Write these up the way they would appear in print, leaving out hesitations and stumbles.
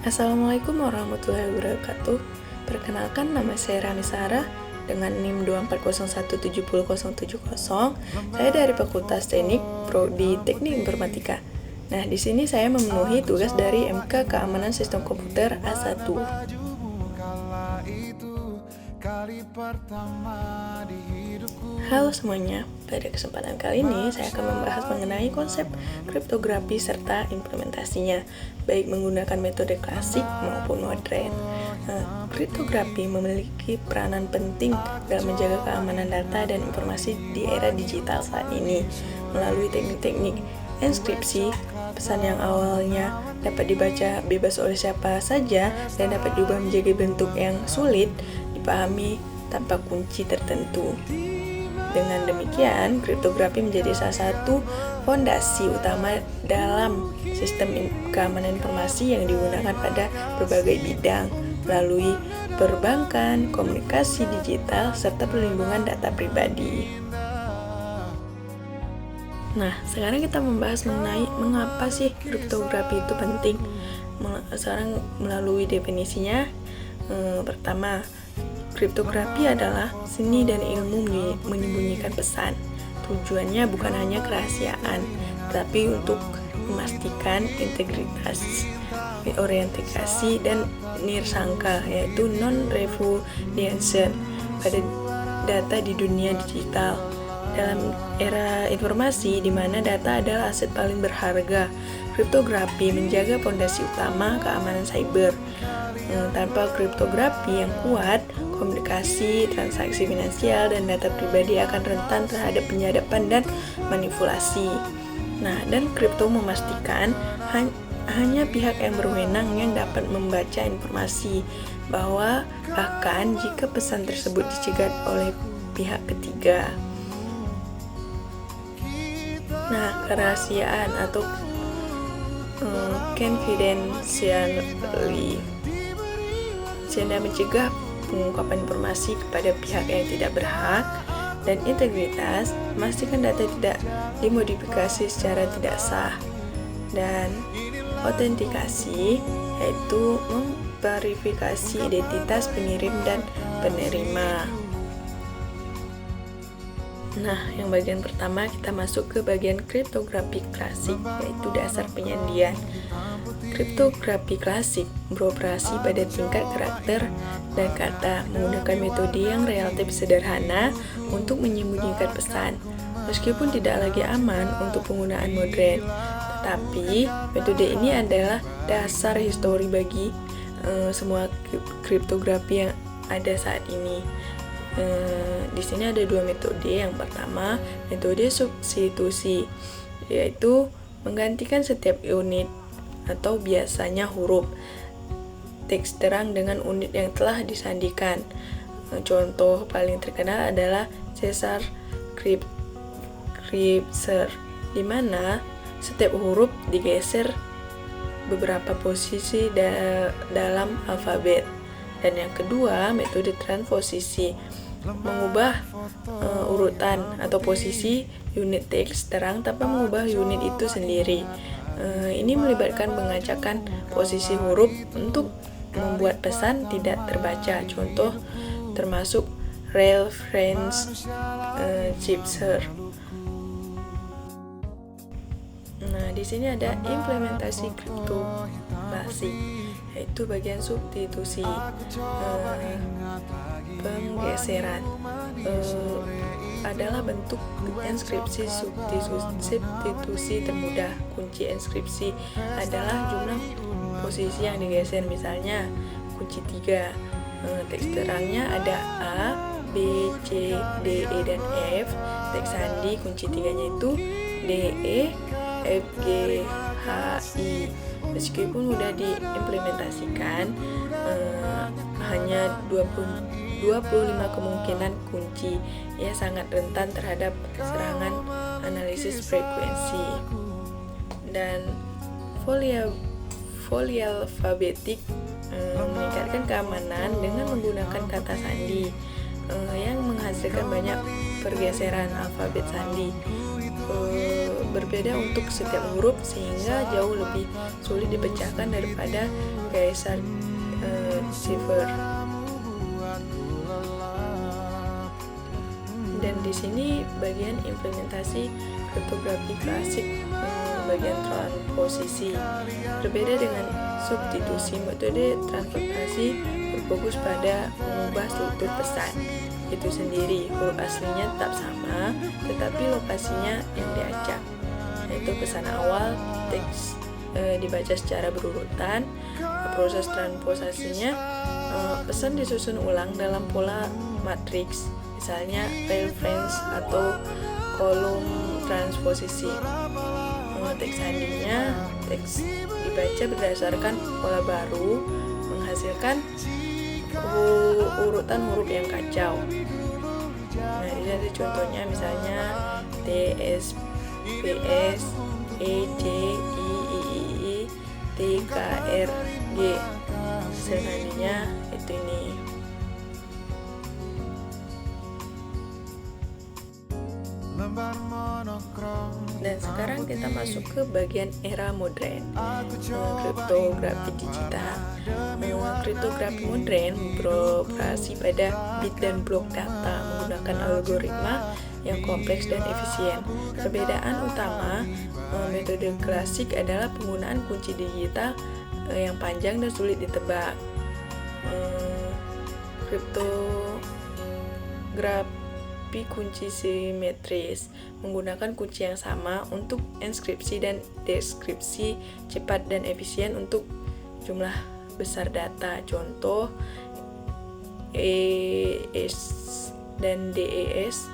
Assalamualaikum warahmatullahi wabarakatuh. Perkenalkan, nama saya Rani Sarah dengan NIM 2417070. Saya dari Fakultas Teknik Prodi Teknik Informatika. Nah, di sini saya memenuhi tugas dari MK Keamanan Sistem Komputer A1. Halo semuanya, pada kesempatan kali ini saya akan membahas mengenai konsep kriptografi serta implementasinya, baik menggunakan metode klasik maupun modern. Kriptografi memiliki peranan penting dalam menjaga keamanan data dan informasi di era digital saat ini. Melalui teknik-teknik enskripsi, pesan yang awalnya dapat dibaca bebas oleh siapa saja dan dapat diubah menjadi bentuk yang sulit dipahami tanpa kunci tertentu. Dengan demikian, kriptografi menjadi salah satu fondasi utama dalam sistem keamanan informasi yang digunakan pada berbagai bidang melalui perbankan, komunikasi digital, serta perlindungan data pribadi. Nah, sekarang kita membahas mengenai mengapa sih kriptografi itu penting. Sekarang melalui definisinya, pertama, kriptografi adalah seni dan ilmu menyembunyikan pesan. Tujuannya bukan hanya kerahasiaan, tapi untuk memastikan integritas, orientasi, dan nirsangka, yaitu non-repudiation pada data di dunia digital. Dalam era informasi di mana data adalah aset paling berharga, kriptografi menjaga fondasi utama keamanan cyber. Tanpa kriptografi yang kuat, komunikasi, transaksi finansial, dan data pribadi akan rentan terhadap penyadapan dan manipulasi. Nah, dan kripto memastikan hanya pihak yang berwenang yang dapat membaca informasi, bahkan jika pesan tersebut dicegat oleh pihak ketiga. Nah, kerahasiaan atau confidentiality sehingga mencegah pengungkapan informasi kepada pihak yang tidak berhak, dan integritas memastikan data tidak dimodifikasi secara tidak sah, dan autentikasi yaitu memverifikasi identitas pengirim dan penerima. Nah, yang bagian pertama kita masuk ke bagian kriptografi klasik, yaitu dasar penyandian. Kriptografi klasik beroperasi pada tingkat karakter dan kata, menggunakan metode yang relatif sederhana untuk menyembunyikan pesan. Meskipun tidak lagi aman untuk penggunaan modern, tetapi metode ini adalah dasar histori bagi semua kriptografi yang ada saat ini. Di sini ada dua metode. Yang pertama, metode substitusi, yaitu menggantikan setiap unit atau biasanya huruf teks terang dengan unit yang telah disandikan. Contoh paling terkenal adalah Caesar Crypser, di mana setiap huruf digeser beberapa posisi dalam alfabet. Dan yang kedua, metode transposisi, mengubah urutan atau posisi unit teks terang tanpa mengubah unit itu sendiri. Ini melibatkan mengacakkan posisi huruf untuk membuat pesan tidak terbaca. Contoh termasuk reference chipser. Nah, di sini ada implementasi kriptografi, yaitu bagian substitusi, penggeseran adalah bentuk enskripsi substitusi termudah. Kunci enskripsi adalah jumlah posisi yang digeser. Misalnya kunci 3, teks terangnya ada A, B, C, D, E, dan F. Teks sandi kunci 3-nya itu D, E, F, G, H, I. Meskipun sudah diimplementasikan, hanya 25 kemungkinan kunci, ia sangat rentan terhadap serangan analisis frekuensi. Dan polyalfabetik meningkatkan keamanan dengan menggunakan kata sandi yang menghasilkan banyak pergeseran alfabet sandi. berbeda untuk setiap huruf sehingga jauh lebih sulit dipecahkan daripada keysar cipher. Dan di sini bagian implementasi kriptografi klasik bagian transposisi. Berbeda dengan substitusi, metode transposisi berfokus pada mengubah struktur pesan itu sendiri. Huruf aslinya tetap sama, tetapi lokasinya yang diacak, yaitu pesan awal teks dibaca secara berurutan. Proses transposasinya, pesan disusun ulang dalam pola matriks, misalnya reference atau kolom transposisi. Teks sandinya, teks dibaca berdasarkan pola baru, menghasilkan urutan huruf yang kacau. Nah, ini ada contohnya, misalnya T, S, P, S, E, J, I, I, T, K, R, G. Hasil sandinya itu ini. Dan sekarang kita masuk ke bagian era modern, kriptografi digital. Kriptografi modern beroperasi pada bit dan blok data menggunakan algoritma yang kompleks dan efisien. Perbedaan utama metode klasik adalah penggunaan kunci digital yang panjang dan sulit ditebak. Kriptografi kunci simetris menggunakan kunci yang sama untuk enskripsi dan deskripsi, cepat dan efisien untuk jumlah besar data. Contoh ES dan DES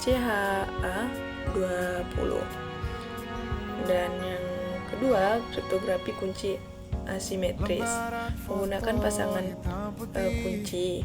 CHA20. Dan yang kedua, kriptografi kunci asimetris menggunakan pasangan kunci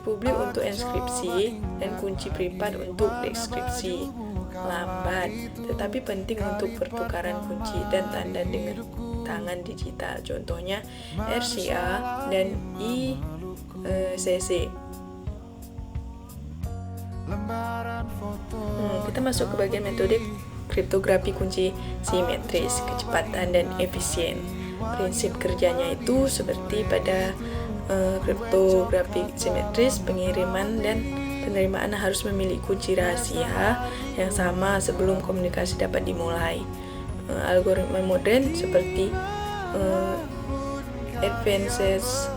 publik untuk enskripsi dan kunci privat untuk deskripsi. Lambat tetapi penting untuk pertukaran kunci dan tanda dengan tangan digital, contohnya RCA dan ICC. Kita masuk ke bagian metode kriptografi kunci simetris, kecepatan dan efisien. Prinsip kerjanya itu seperti pada kriptografi simetris, pengiriman dan penerimaan harus memiliki kunci rahasia yang sama sebelum komunikasi dapat dimulai. Algoritma modern seperti Advanced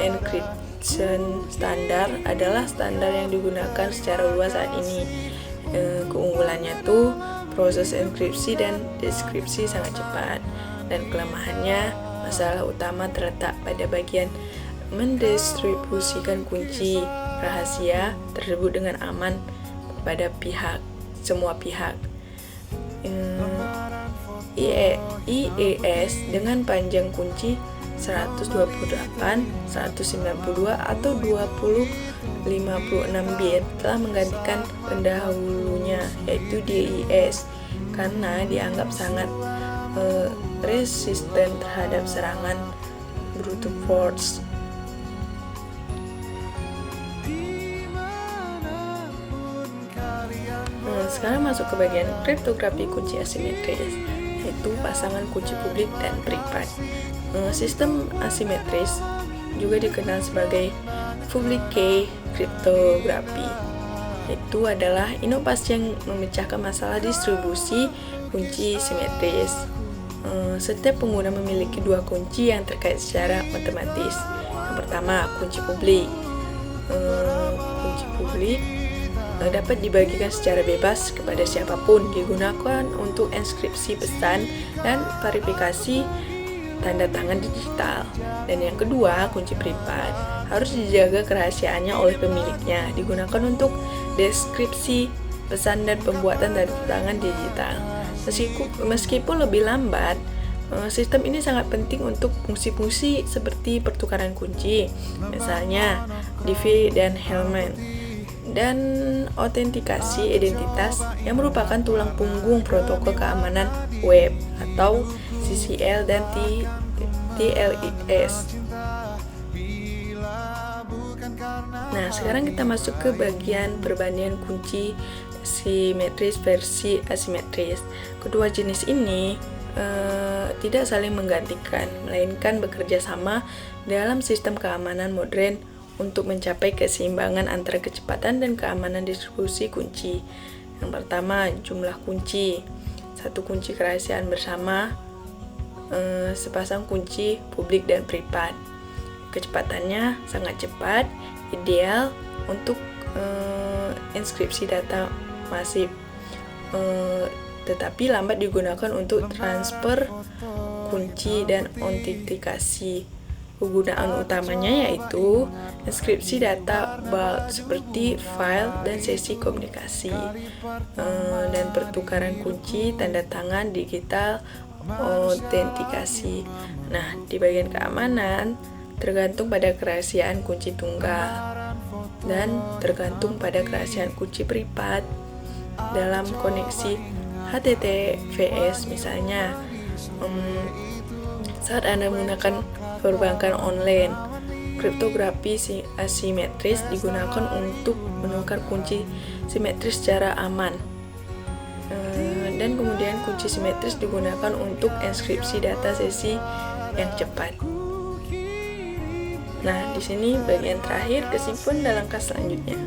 Encryption Standard adalah standar yang digunakan secara luas saat ini. Keunggulannya tuh proses enkripsi dan deskripsi sangat cepat, dan kelemahannya, masalah utama terletak pada bagian mendistribusikan kunci rahasia tersebut dengan aman kepada semua pihak. IES dengan panjang kunci 128, 192 atau 2056 bit telah menggantikan pendahulunya, yaitu DIS, karena dianggap sangat resisten terhadap serangan brute force. Sekarang masuk ke bagian kriptografi kunci asimetris, yaitu pasangan kunci publik dan privat. Sistem asimetris juga dikenal sebagai public key kriptografi. Itu adalah inovasi yang memecahkan masalah distribusi kunci simetris. Setiap pengguna memiliki dua kunci yang terkait secara matematis. Yang pertama, kunci publik. Kunci publik dapat dibagikan secara bebas kepada siapapun, digunakan untuk enskripsi pesan dan verifikasi tanda tangan digital. Dan yang kedua, kunci privat harus dijaga kerahasiaannya oleh pemiliknya, digunakan untuk deskripsi pesan dan pembuatan tanda tangan digital. Meskipun lebih lambat, sistem ini sangat penting untuk fungsi-fungsi seperti pertukaran kunci, misalnya DV dan Hellman, dan autentikasi identitas yang merupakan tulang punggung protokol keamanan web atau CCL dan TLS. Nah, sekarang kita masuk ke bagian perbandingan kunci simetris versi asimetris. Kedua jenis ini tidak saling menggantikan, melainkan bekerja sama dalam sistem keamanan modern untuk mencapai keseimbangan antara kecepatan dan keamanan distribusi kunci. Yang pertama, jumlah kunci. Satu kunci kerahasiaan bersama, sepasang kunci publik dan privat. Kecepatannya sangat cepat, ideal untuk inskripsi data masif, tetapi lambat digunakan untuk transfer kunci dan autentikasi. Kegunaan utamanya yaitu inskripsi data bulk seperti file dan sesi komunikasi, dan pertukaran kunci tanda tangan digital autentikasi. Nah, di bagian keamanan tergantung pada kerahasiaan kunci tunggal dan tergantung pada kerahasiaan kunci privat. Dalam koneksi HTTPS misalnya, saat Anda menggunakan perbankan online, kriptografi asimetris digunakan untuk menukar kunci simetris secara aman, dan kemudian kunci simetris digunakan untuk inskripsi data sesi yang cepat. Nah, di sini bagian terakhir, kesimpulan dalam kelas selanjutnya.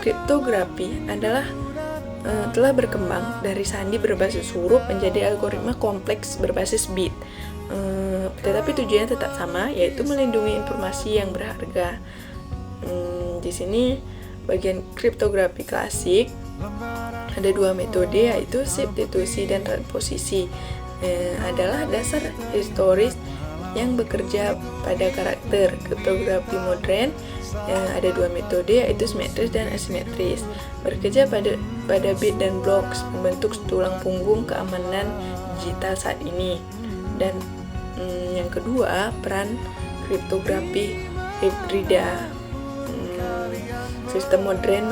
Kriptografi telah berkembang dari sandi berbasis huruf menjadi algoritma kompleks berbasis bit, tetapi tujuannya tetap sama, yaitu melindungi informasi yang berharga. Di sini bagian kriptografi klasik ada dua metode, yaitu substitusi dan transposisi. Adalah dasar historis yang bekerja pada karakter. Kriptografi modern ada dua metode, yaitu simetris dan asimetris, bekerja pada bit dan blok, membentuk tulang punggung keamanan digital saat ini. Dan yang kedua, peran kriptografi hibrida. Sistem modern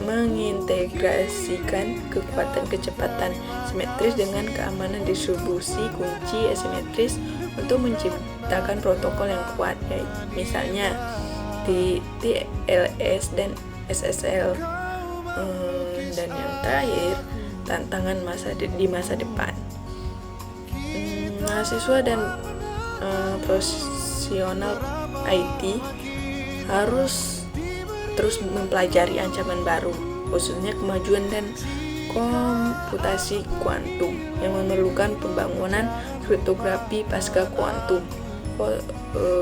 mengintegrasikan kekuatan kecepatan simetris dengan keamanan distribusi kunci asimetris untuk menciptakan protokol yang kuat, misalnya di TLS dan SSL. Dan yang terakhir, tantangan di masa depan. Mahasiswa dan profesional IT harus terus mempelajari ancaman baru, khususnya kemajuan dan komputasi kuantum yang memerlukan pembangunan kriptografi pasca kuantum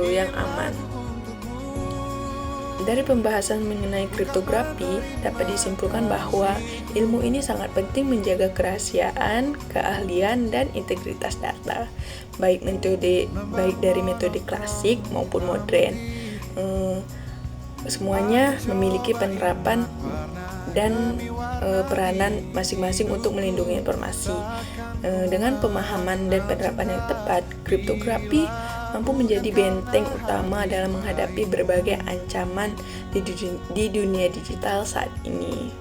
yang aman. Dari pembahasan mengenai kriptografi, dapat disimpulkan bahwa ilmu ini sangat penting menjaga kerahasiaan, keahlian, dan integritas data, baik dari metode klasik maupun modern. Semuanya memiliki penerapan dan peranan masing-masing untuk melindungi informasi. Dengan pemahaman dan penerapan yang tepat, kriptografi mampu menjadi benteng utama dalam menghadapi berbagai ancaman di dunia digital saat ini.